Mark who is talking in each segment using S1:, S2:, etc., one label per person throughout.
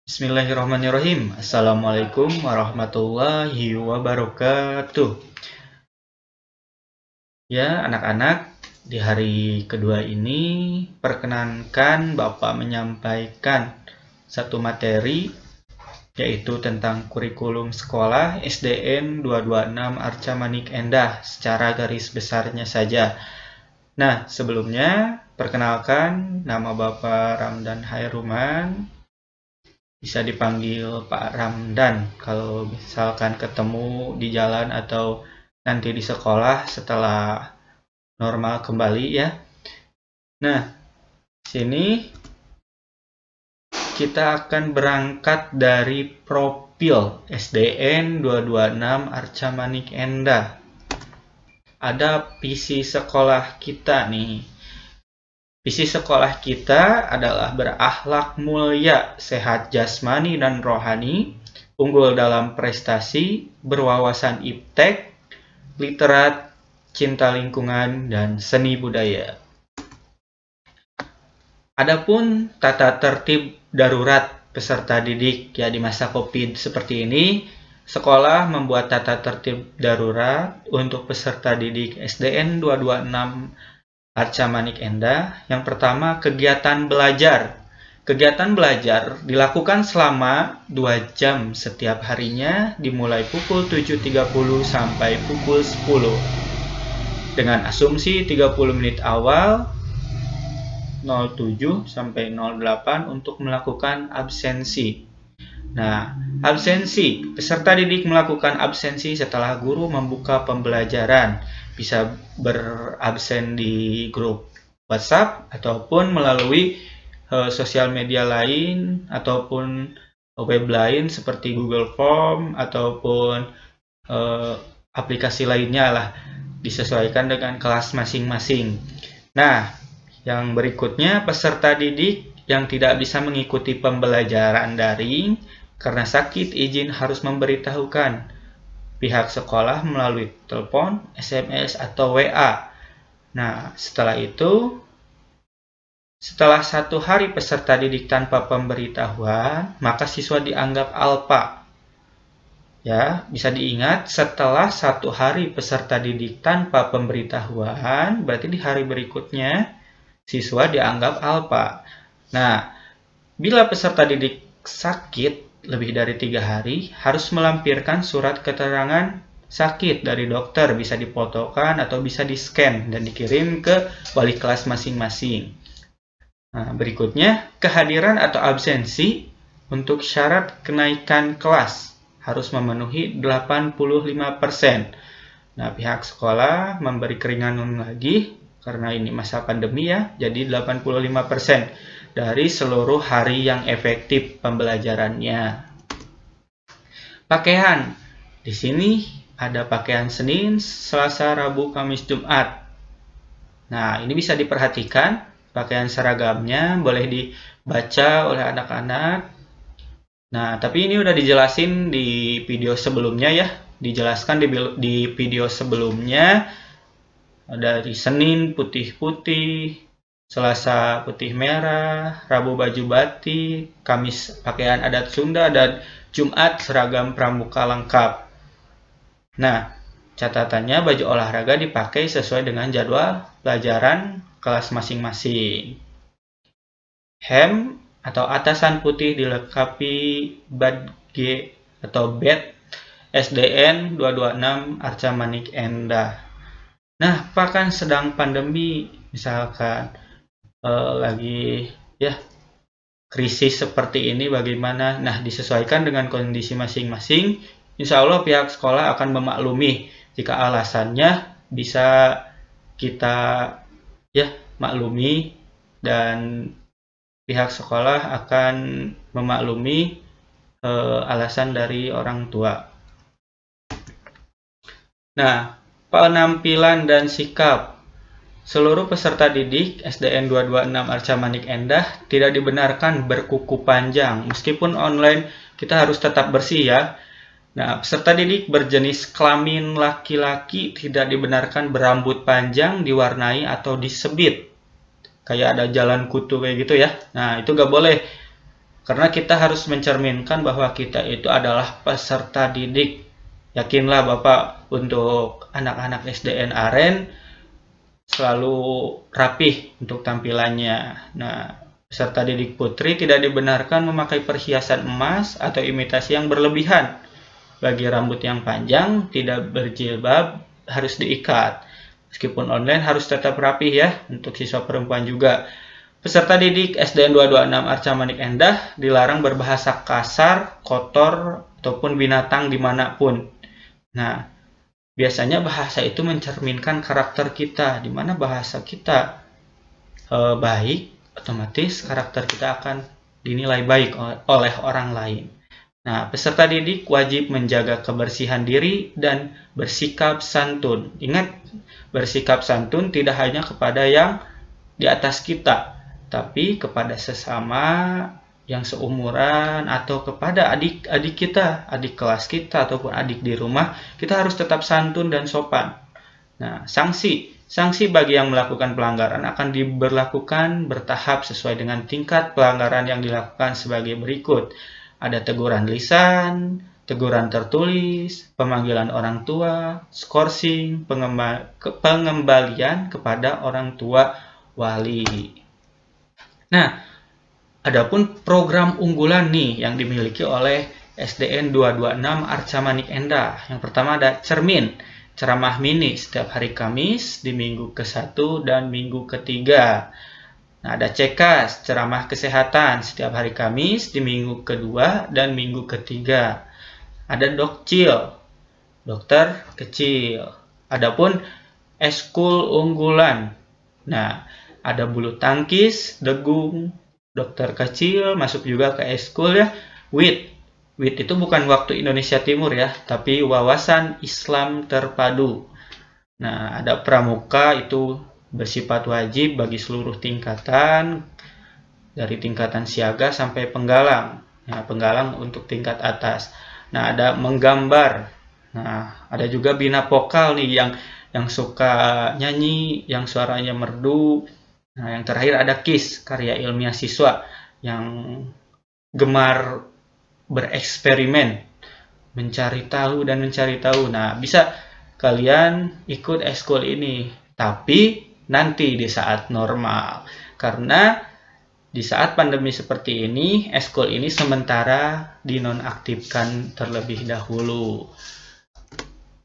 S1: Bismillahirrahmanirrahim. Assalamualaikum warahmatullahi wabarakatuh. Ya, anak-anak, di hari kedua ini perkenankan Bapak menyampaikan satu materi yaitu tentang kurikulum sekolah SDN 226 Arca Manik Endah secara garis besarnya saja. Nah, sebelumnya perkenalkan nama Bapak Ramdan Hairuman. Bisa dipanggil Pak Ramdan kalau misalkan ketemu di jalan atau nanti di sekolah setelah normal kembali ya. Nah, sini kita akan berangkat dari profil SDN 226 Arca Manik Endah. Ada visi sekolah kita nih. Visi sekolah kita adalah berakhlak mulia, sehat jasmani dan rohani, unggul dalam prestasi, berwawasan iptek, literat, cinta lingkungan, dan seni budaya. Adapun tata tertib darurat peserta didik ya di masa COVID seperti ini, sekolah membuat tata tertib darurat untuk peserta didik SDN 226 Arca Manik Endah. Yang pertama, kegiatan belajar. Kegiatan belajar dilakukan selama 2 jam setiap harinya, dimulai pukul 7.30 sampai pukul 10. Dengan asumsi 30 menit awal 07 sampai 08 untuk melakukan absensi. Nah, absensi. Peserta didik melakukan absensi setelah guru membuka pembelajaran. Bisa berabsen di grup WhatsApp ataupun melalui sosial media lain ataupun web lain seperti Google Form ataupun aplikasi lainnya lah, disesuaikan dengan kelas masing-masing. Nah, yang berikutnya, peserta didik yang tidak bisa mengikuti pembelajaran daring karena sakit izin harus memberitahukan pihak sekolah melalui telepon, SMS, atau WA. Nah, setelah itu, setelah 1 hari peserta didik tanpa pemberitahuan, maka siswa dianggap alpa. Ya, bisa diingat, setelah 1 hari peserta didik tanpa pemberitahuan, berarti di hari berikutnya siswa dianggap alpa. Nah, bila peserta didik sakit lebih dari 3 hari, harus melampirkan surat keterangan sakit dari dokter, bisa difotokan atau bisa di-scan dan dikirim ke wali kelas masing-masing. Nah, berikutnya, kehadiran atau absensi untuk syarat kenaikan kelas harus memenuhi 85%. Nah, pihak sekolah memberi keringanan lagi karena ini masa pandemi ya, jadi 85% dari seluruh hari yang efektif pembelajarannya. Pakaian. Di sini ada pakaian Senin, Selasa, Rabu, Kamis, Jumat. Nah, ini bisa diperhatikan pakaian seragamnya, boleh dibaca oleh anak-anak. Nah, tapi ini udah dijelasin di video sebelumnya ya. Dijelaskan di video sebelumnya. Dari Senin putih-putih, Selasa putih merah, Rabu baju batik, Kamis pakaian adat Sunda, dan Jumat seragam pramuka lengkap. Nah, catatannya baju olahraga dipakai sesuai dengan jadwal pelajaran kelas masing-masing. Hem atau atasan putih dilengkapi badge atau badge SDN 226 Arca Manik Endah. Nah, Pak kan sedang pandemi, misalkan lagi ya krisis seperti ini bagaimana? Nah, disesuaikan dengan kondisi masing-masing. Insya Allah pihak sekolah akan memaklumi jika alasannya bisa kita ya maklumi, dan pihak sekolah akan memaklumi alasan dari orang tua. Nah, penampilan dan sikap. Seluruh peserta didik SDN 226 Arca Manik Endah tidak dibenarkan berkuku panjang. Meskipun online, kita harus tetap bersih ya. Nah, peserta didik berjenis kelamin laki-laki tidak dibenarkan berambut panjang, diwarnai atau disebit. Kayak ada jalan kutu kayak gitu ya. Nah, itu gak boleh. Karena kita harus mencerminkan bahwa kita itu adalah peserta didik. Yakinlah Bapak, untuk anak-anak SDN Aren selalu rapih untuk tampilannya. Nah, peserta didik putri tidak dibenarkan memakai perhiasan emas atau imitasi yang berlebihan. Bagi rambut yang panjang, tidak berjilbab, harus diikat. Meskipun online harus tetap rapih ya, untuk siswa perempuan juga. Peserta didik SDN 226 Arca Manik Endah dilarang berbahasa kasar, kotor, ataupun binatang dimanapun. Nah, biasanya bahasa itu mencerminkan karakter kita. Di mana bahasa kita baik, otomatis karakter kita akan dinilai baik oleh orang lain. Nah, peserta didik wajib menjaga kebersihan diri dan bersikap santun. Ingat, bersikap santun tidak hanya kepada yang di atas kita, tapi kepada sesama yang seumuran atau kepada adik-adik kita, adik kelas kita ataupun adik di rumah, kita harus tetap santun dan sopan. Nah, sanksi bagi yang melakukan pelanggaran akan diberlakukan bertahap sesuai dengan tingkat pelanggaran yang dilakukan sebagai berikut. Ada teguran lisan, teguran tertulis, pemanggilan orang tua, skorsing, pengembalian kepada orang tua wali. Nah, adapun program unggulan nih yang dimiliki oleh SDN 226 Arca Manik Endah. Yang pertama ada cermin, ceramah mini setiap hari Kamis di minggu ke-1 dan minggu ke-3. Nah, ada cekas, ceramah kesehatan setiap hari Kamis di minggu ke-2 dan minggu ke-3. Ada dokcil, dokter kecil. Adapun eskul unggulan. Nah, ada bulu tangkis, degung, dokter kecil, masuk juga ke eskul ya. WIT itu bukan waktu Indonesia Timur ya, tapi wawasan Islam terpadu. Nah, ada pramuka, itu bersifat wajib bagi seluruh tingkatan, dari tingkatan siaga sampai penggalang. Nah, penggalang untuk tingkat atas. Nah, ada menggambar. Nah, ada juga bina vokal nih yang suka nyanyi, yang suaranya merdu. Nah, yang terakhir ada KIS, karya ilmiah siswa, yang gemar bereksperimen, mencari tahu dan mencari tahu. Nah, bisa kalian ikut eskul ini, tapi nanti di saat normal. Karena di saat pandemi seperti ini, eskul ini sementara dinonaktifkan terlebih dahulu.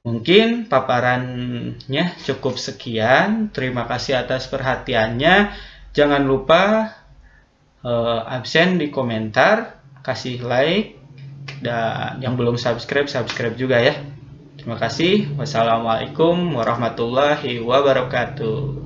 S1: Mungkin paparannya cukup sekian. Terima kasih atas perhatiannya. Jangan lupa absen di komentar, kasih like, dan yang belum subscribe juga ya. Terima kasih. Wassalamualaikum warahmatullahi wabarakatuh.